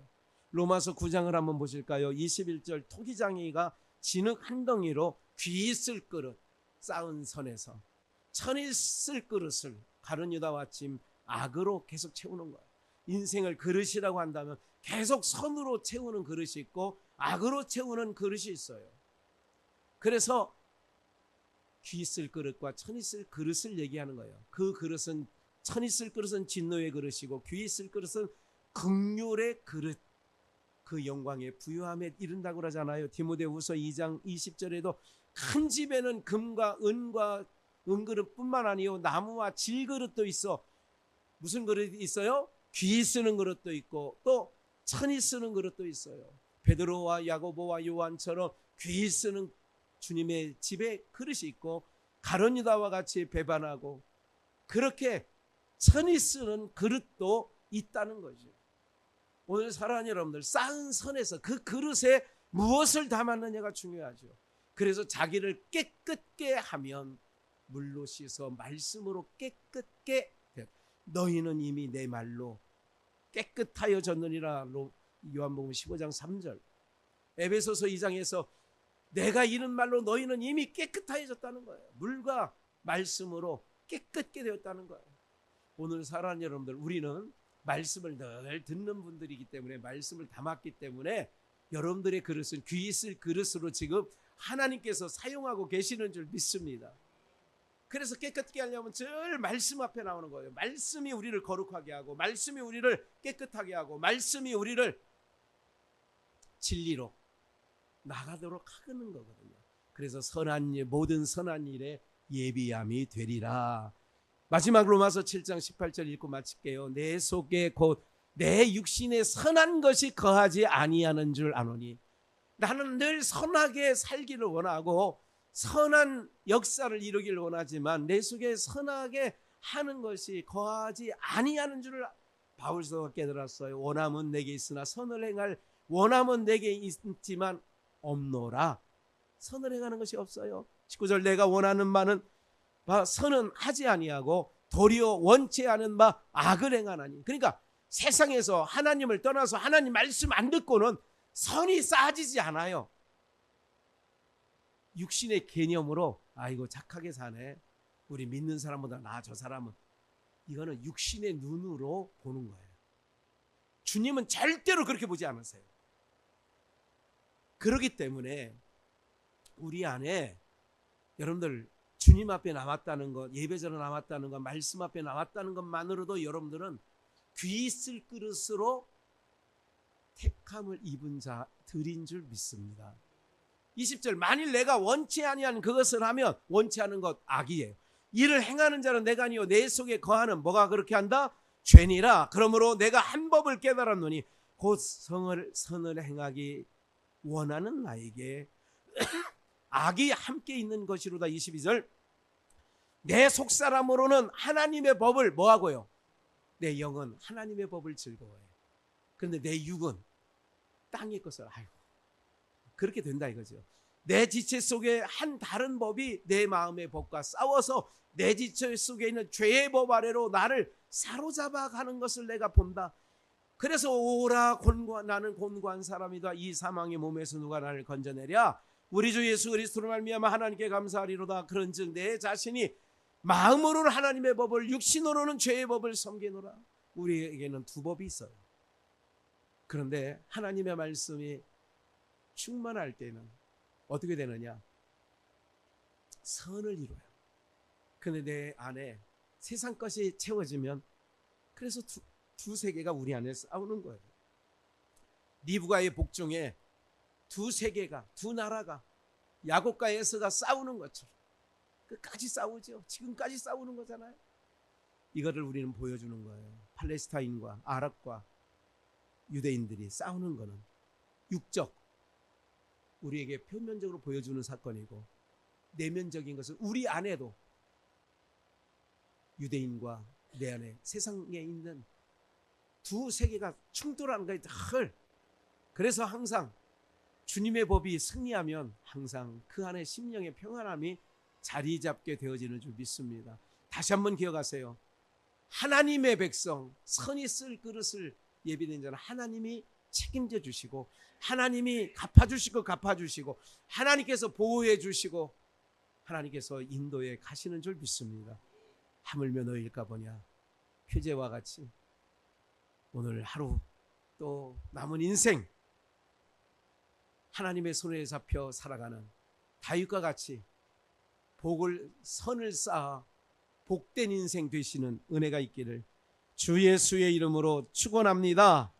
로마서 9장을 한번 보실까요? 21절 토기장이가 진흙 한 덩이로 귀 있을 그릇 쌓은 선에서 천 있을 그릇을 가룟 유다와 찜 악으로 계속 채우는 거예요. 인생을 그릇이라고 한다면 계속 선으로 채우는 그릇이 있고 악으로 채우는 그릇이 있어요. 그래서 귀 있을 그릇과 천 있을 그릇을 얘기하는 거예요. 그 그릇은, 천 있을 그릇은 진노의 그릇이고 귀 있을 그릇은 긍휼의 그릇, 그 영광의 부유함에 이른다고 그러잖아요. 디모데후서 2장 20절에도 큰 집에는 금과 은과 은그릇뿐만 아니요 나무와 질그릇도 있어. 무슨 그릇이 있어요? 귀 쓰는 그릇도 있고 또 천이 쓰는 그릇도 있어요. 베드로와 야고보와 요한처럼 귀 쓰는 주님의 집에 그릇이 있고 가룟 유다와 같이 배반하고 그렇게 천이 쓰는 그릇도 있다는 거죠. 오늘 사랑하는 여러분들, 쌓은 선에서 그 그릇에 무엇을 담았느냐가 중요하죠. 그래서 자기를 깨끗게 하면 물로 씻어 말씀으로 깨끗게 돼. 너희는 이미 내 말로 깨끗하여졌느니라. 요한복음 15장 3절. 에베소서 2장에서 내가 이른 말로 너희는 이미 깨끗하여졌다는 거예요. 물과 말씀으로 깨끗게 되었다는 거예요. 오늘 사랑하는 여러분들, 우리는 말씀을 늘 듣는 분들이기 때문에, 말씀을 담았기 때문에 여러분들의 그릇은 귀 있을 그릇으로 지금 하나님께서 사용하고 계시는 줄 믿습니다. 그래서 깨끗게 하려면 늘 말씀 앞에 나오는 거예요. 말씀이 우리를 거룩하게 하고, 말씀이 우리를 깨끗하게 하고, 말씀이 우리를 진리로 나가도록 하는 거거든요. 그래서 선한 일, 모든 선한 일에 예비함이 되리라. 마지막 로마서 7장 18절 읽고 마칠게요. 내 속에 곧 내 육신에 선한 것이 거하지 아니하는 줄 아노니. 나는 늘 선하게 살기를 원하고 선한 역사를 이루기를 원하지만 내 속에 선하게 하는 것이 거하지 아니하는 줄을 바울서가 깨달았어요. 원함은 내게 있으나 선을 행할 원함은 내게 있지만 없노라. 선을 행하는 것이 없어요. 19절 내가 원하는 바는 선은 하지 아니하고 도리어 원치 않은 바 악을 행하나니. 그러니까 세상에서 하나님을 떠나서 하나님 말씀 안 듣고는 선이 쌓아지지 않아요. 육신의 개념으로 아이고 착하게 사네, 우리 믿는 사람보다 나 저 사람은, 이거는 육신의 눈으로 보는 거예요. 주님은 절대로 그렇게 보지 않으세요. 그렇기 때문에 우리 안에 여러분들 주님 앞에 남았다는 것, 예배전에 남았다는 것, 말씀 앞에 남았다는 것만으로도 여러분들은 귀 있을 그릇으로 택함을 입은 자들인 줄 믿습니다. 20절 만일 내가 원치 아니한 그것을 하면 원치 않은 것 악이에요. 이를 행하는 자는 내가 아니요 내 속에 거하는 뭐가 그렇게 한다? 죄니라. 그러므로 내가 한 법을 깨달았노니 곧 선을 행하기 원하는 나에게 악이 함께 있는 것이로다. 22절 내 속사람으로는 하나님의 법을 뭐하고요? 내 영은 하나님의 법을 즐거워해. 그런데 내 육은 땅의 것을 아이고 그렇게 된다 이거죠. 내 지체 속에 한 다른 법이 내 마음의 법과 싸워서 내 지체 속에 있는 죄의 법 아래로 나를 사로잡아 가는 것을 내가 본다. 그래서 오라 나는 곤고한 사람이다. 이 사망의 몸에서 누가 나를 건져내랴. 우리 주 예수 그리스도로 말미암아 하나님께 감사하리로다. 그런즉 내 자신이 마음으로는 하나님의 법을, 육신으로는 죄의 법을 섬기노라. 우리에게는 두 법이 있어요. 그런데 하나님의 말씀이 충만할 때는 어떻게 되느냐? 선을 이루어요. 그런데 내 안에 세상 것이 채워지면, 그래서 두 세계가 우리 안에 싸우는 거예요. 리브가의 복종에 두 세계가, 두 나라가 야곱과 에서가 싸우는 것처럼 끝까지 싸우죠. 지금까지 싸우는 거잖아요. 이거를 우리는 보여주는 거예요. 팔레스타인과 아랍과 유대인들이 싸우는 거는 육적, 우리에게 표면적으로 보여주는 사건이고, 내면적인 것은 우리 안에도 유대인과 내 안에 세상에 있는 두 세계가 충돌하는 거예요. 늘. 그래서 항상 주님의 법이 승리하면 항상 그 안에 심령의 평안함이 자리 잡게 되어지는 줄 믿습니다. 다시 한번 기억하세요. 하나님의 백성, 선이 쓸 그릇을 예비된 자는 하나님이 책임져 주시고, 하나님이 갚아주시고 하나님께서 보호해 주시고 하나님께서 인도해 가시는 줄 믿습니다. 하물며 너희일까 보냐. 표제와 같이 오늘 하루 또 남은 인생 하나님의 손에 잡혀 살아가는 다윗과 같이 선을 쌓아 복된 인생 되시는 은혜가 있기를 주 예수의 이름으로 축원합니다.